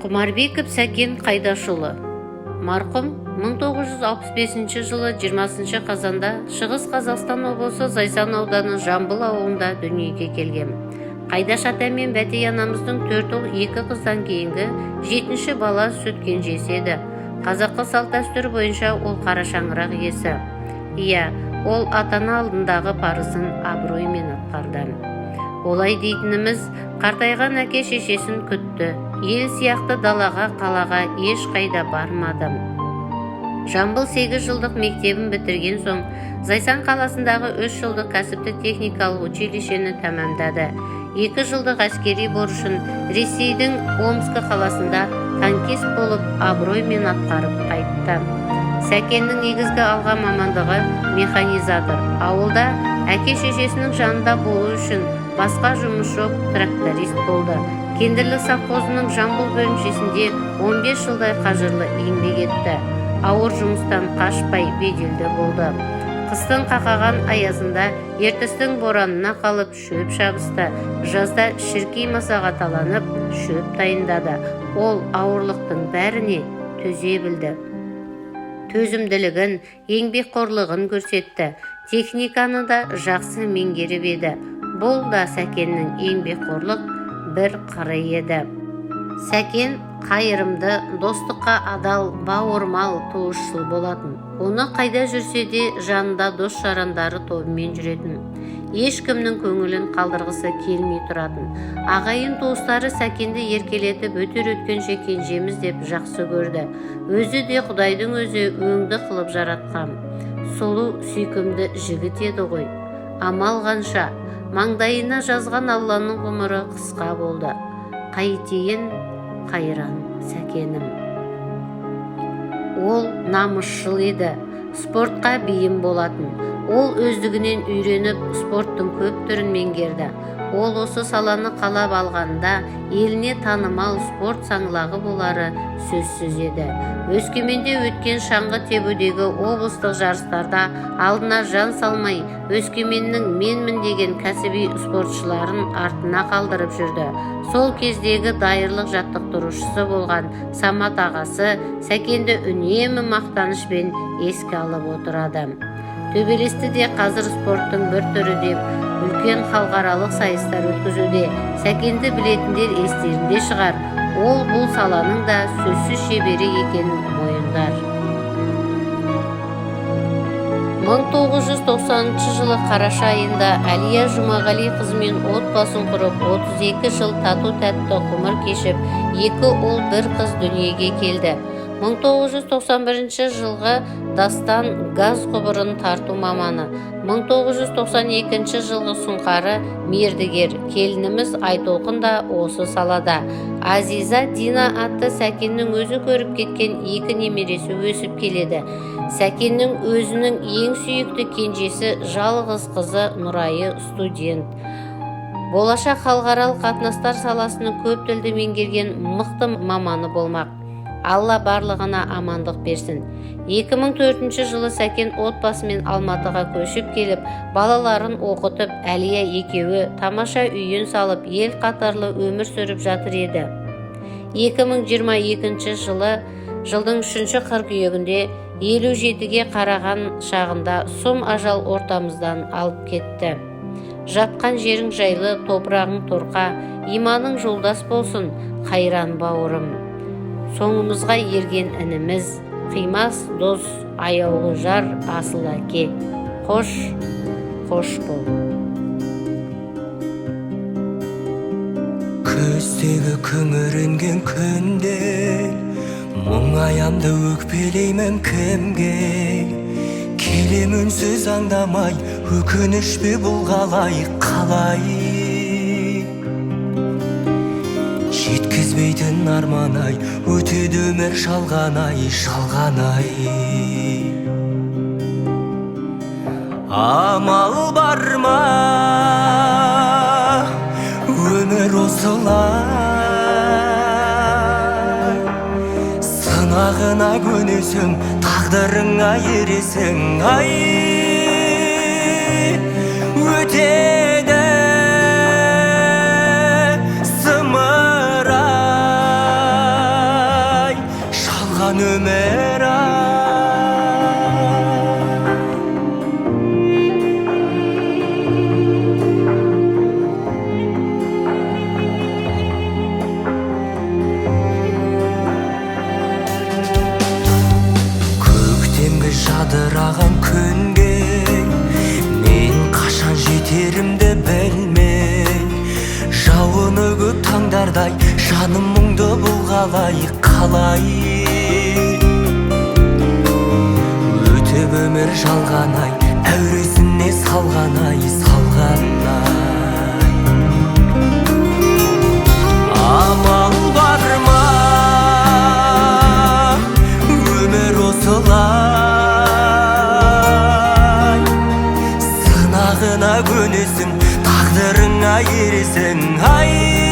Құмарбеков Сәкен Қайдашұлы. Марқұм 1965 жылы 20 қазанда Шығыс Қазақстан облысы Зайсан ауданы Жамбыл ауылында дүниеге келген. Қайдаш ата мен Бәтей анамыздың 4 ұл 2 қыздан кейінгі 7-ші бала сүт кенжесі еді. Қазақы салт дәстүр бойынша ол қара шаңырақ иесі. Иә, ол ата-ана алдындағы парызын абыроймен атқарды. Олай дейтініміз, қартайған әке шешесін күтті, ел сияқты далаға, қалаға ешқайда бармады. Жамбыл 8 жылдық мектебін бітірген соң, Зайсан қаласындағы 3 жылдық кәсіптік техникалық училищені тәмамдады. 2 жылдық әскери борышын Ресейдің Омск қаласында танкист болып абыроймен атқарып қайтты. Сәкеннің негізгі алған мамандығы механизатор. Ауылда әке шешесінің жанында болу үшін басқа жұмыс жоқ, тракторист болды. Кендірлік совхозының Жамбыл бөлімшесінде 15 жылдай қажырлы еңбек етті. Ауыр жұмыстан қашпай беделді болды. Қыстың қақаған аязында ертістің боранына қалып шөп шабысты. Жазда шіркей масаға таланып шөп дайындады. Ол ауырлықтың бәріне төзе білді. Төзімділігін, еңбекқорлығын көрсетті. Техниканы да жақсы меңгеріп еді. Бұл да Сәкеннің еңбекқорлық бір қыры еді. Сәкен қайырымды, достыққа адал, бауырмал, туысшыл болатын. Оны қайда жүрсе де жанында дос-жарандары тобымен жүретін. Ешкімнің көңілін қалдырғысы келмей тұратын. Ағайын туыстары Сәкенді еркелетіп өтер өткенше кенжеміз деп жақсы көрді. Өзі де Құдайдың өзі өңді қылып жаратқан. Сұлу, сүйкімді жігіт еді ғой. Амал қанша, маңдайына жазған Алланың ғұмыры қысқа болды. Қайтейін, қайран Сәкенім. Ол намысшыл еді, спортқа бейім болатын. Ол өздігінен үйреніп, спорттың көп түрін меңгерді. Ол осы саланы қалап алғанда еліне танымал спорт саңлағы болары сөзсіз еді. Өскеменде өткен шаңғы тебудегі облыстық жарыстарда алдына жан салмай, Өскеменнің менмін деген кәсіби спортшыларын артына қалдырып жүрді. Сол кездегі дайырлық жаттықтырушысы болған Самат ағасы Сәкенді үнемі мақтанышпен еске алып отырады. Төбелесті де қазір спорттың бір түрі деп үлкен халықаралық сайыстар өткізуде. Сәкенді білетіндер естерінде шығар. Ол бұл саланың да сөзсіз шебері екенін мойындар. 1990 жылы қараша айында Әлия Жұмағали қызымен отбасын құрып, 32 жыл тату-тәтті ғұмыр кешіп, 2 ұл 1 қыз дүниеге келді. 1991 жылғы Дастан газ құбырын тарту маманы, 1992 жылғы Сұңқары мердігер, келініміз Айтолқын да осы салада. Азиза Дина атты Сәкеннің өзі көріп кеткен 2 немересі өсіп келеді. Сәкеннің өзінің ең сүйікті кенжесі жалғыз қызы Нұрайы студент. Болашақ халықаралық қатынастар саласының көп тілді меңгерген мықты маманы болмақ. Алла барлығына амандық берсін. 2004 жылы Сәкен отбасымен Алматыға көшіп келіп, балаларын оқытып, Әлия екеуі тамаша үйін салып, ел қатарлы өмір сүріп жатыр еді. 2022 жылы жылдың 3 қыркүйегінде 57-ге қараған шағында сұм ажал ортамыздан алып кетті. Жатқан жерің жайлы, топырағың торқа, иманың жолдас болсын, қайран бауырым. Соңымызға ерген ініміз, қимас дос, аяулы жар, асыл әке. Қош, қош бол. Көздегі күңіренген күнде мұңаямды өкпелеймін кімге? Келем үнсіз аңдамай, өкінішпе бұл қалай? Жеткізбейтін арман-ай, өтеді өмір шалған-ай. Амал бар ма, өмір осылай? Сынағына көнесің, тағдырыңа ересің, ай. Өтеді зымырай. сырдай жаным мұңды бұлғалай қалай өтіп өмір жалғанай әуресіне салғанай амал бар ма өмір осылай сынағына көнесің тағдырыңа ересің ай